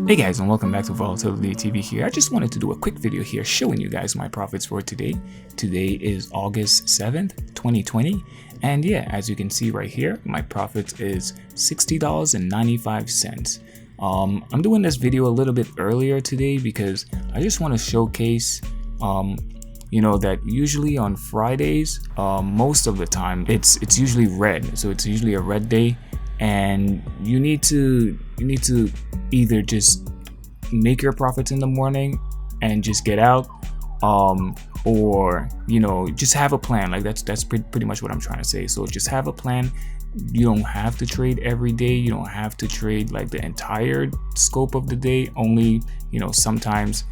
Hey guys, and welcome back to VolatilityTV here. I just wanted to do a quick video here showing you guys my profits for today. Today is August 7th, 2020. And yeah, as you can see right here, my profit is $60.95. I'm doing this video a little bit earlier today because I just want to showcase that usually on Fridays, most of the time it's usually red. So it's usually a red day, and you need to either just make your profits in the morning and just get out, or just have a plan. Like that's pretty much what I'm trying to say. So just have a plan. You don't have to trade every day. You don't have to trade like the entire scope of the day. Only sometimes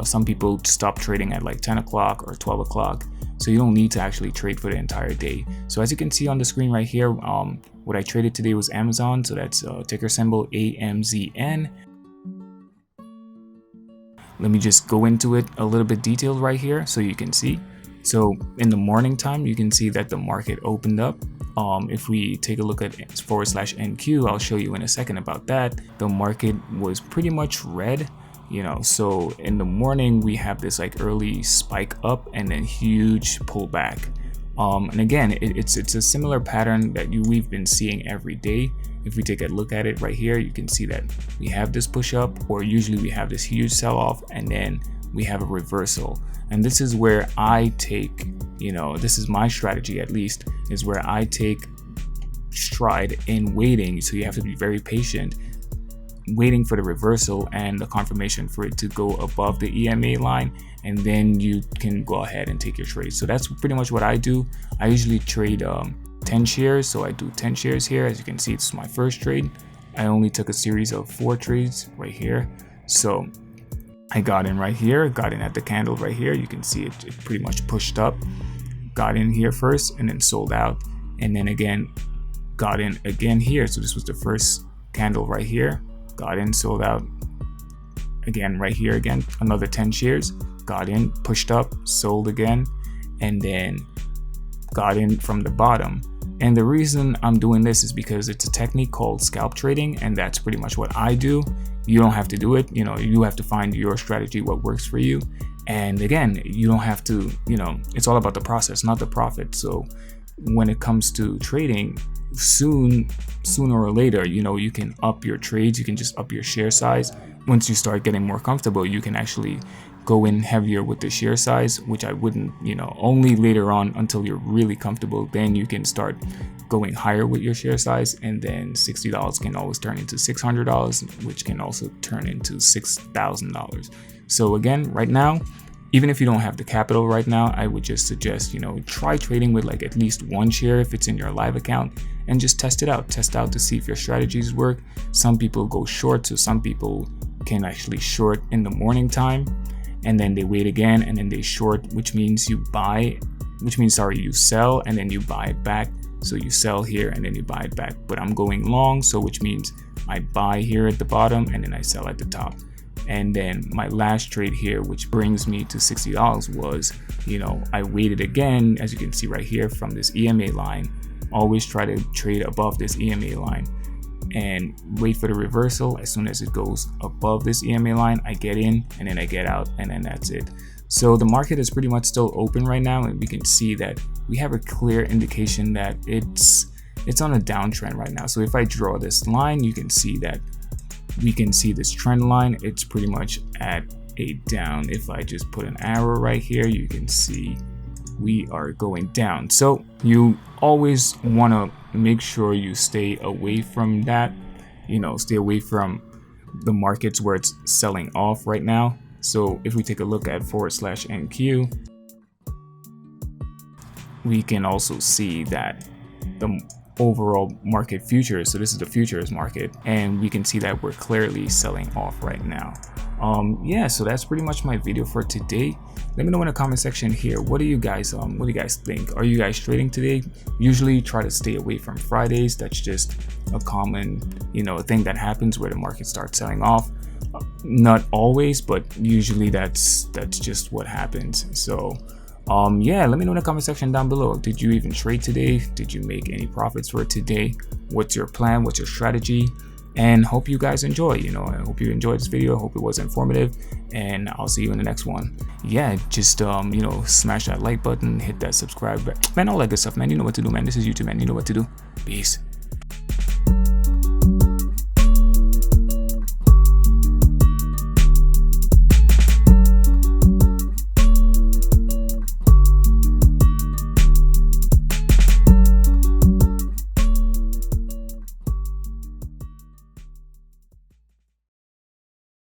some people stop trading at like 10 o'clock or 12 o'clock, so you don't need to actually trade for the entire day. So as you can see on the screen right here, what I traded today was Amazon. So that's ticker symbol AMZN. Let me just go into it a little bit detailed right here so you can see. So in the morning time, you can see that the market opened up. If we take a look at /NQ, I'll show you in a second about that. The market was pretty much red, so in the morning we have this like early spike up and then huge pullback. And again, it's a similar pattern that we've been seeing every day. If we take a look at it right here, you can see that we have this push up, or usually we have this huge sell off, and then we have a reversal. And this is where I take, this is my strategy at least, is where I take stride in waiting. So you have to be very patient, waiting for the reversal and the confirmation for it to go above the EMA line, and then you can go ahead and take your trade. So that's pretty much what I do. I usually trade 10 shares, so I do 10 shares here. As you can see, it's my first trade. I only took a series of 4 trades right here. So I got in right here, got in at the candle right here. You can see it pretty much pushed up, got in here first and then sold out, and then again got in again here. So this was the first candle right here, got in, sold out again right here, again another 10 shares, got in, pushed up, sold again, and then got in from the bottom. And the reason I'm doing this is because it's a technique called scalp trading, and that's pretty much what I do. You don't have to do it. You have to find your strategy, what works for you. And again, you don't have to, it's all about the process, not the profit. So when it comes to trading, sooner or later, you can up your trades, you can just up your share size. Once you start getting more comfortable, you can actually go in heavier with the share size, which I wouldn't, only later on until you're really comfortable. Then you can start going higher with your share size, and then $60 can always turn into $600, which can also turn into $6,000. So again, right now, even if you don't have the capital right now, I would just suggest, try trading with like at least 1 share if it's in your live account, and just test it out. Test out to see if your strategies work. Some people go short, so some people can actually short in the morning time, and then they wait again, and then they short, which means you sell and then you buy it back. So you sell here and then you buy it back. But I'm going long, so which means I buy here at the bottom and then I sell at the top. And then my last trade here, which brings me to $60, was, I waited again, as you can see right here, from this EMA line. Always try to trade above this EMA line and wait for the reversal. As soon as it goes above this EMA line, I get in and then I get out, and then that's it. So the market is pretty much still open right now, and we can see that we have a clear indication that it's on a downtrend right now. So if I draw this line, you can see that we can see this trend line. It's pretty much at a down. If I just put an arrow right here, you can see we are going down. So you always want to make sure you stay away from that, stay away from the markets where it's selling off right now. So if we take a look at /NQ, we can also see that the overall market futures, so this is the futures market, and we can see that we're clearly selling off right now. So that's pretty much my video for today. Let me know in the comment section here, what do you guys think? Are you guys trading today? Usually try to stay away from Fridays. That's just a common thing that happens where the market starts selling off. Not always, but usually that's just what happens. So let me know in the comment section down below. Did you even trade today? Did you make any profits for today? What's your plan? What's your strategy? and hope you guys enjoy. I hope you enjoyed this video. I hope it was informative, and I'll see you in the next one. Yeah, just smash that like button, hit that subscribe button, man, all that good stuff, man. You know what to do, man. This is YouTube, man. You know what to do. Peace.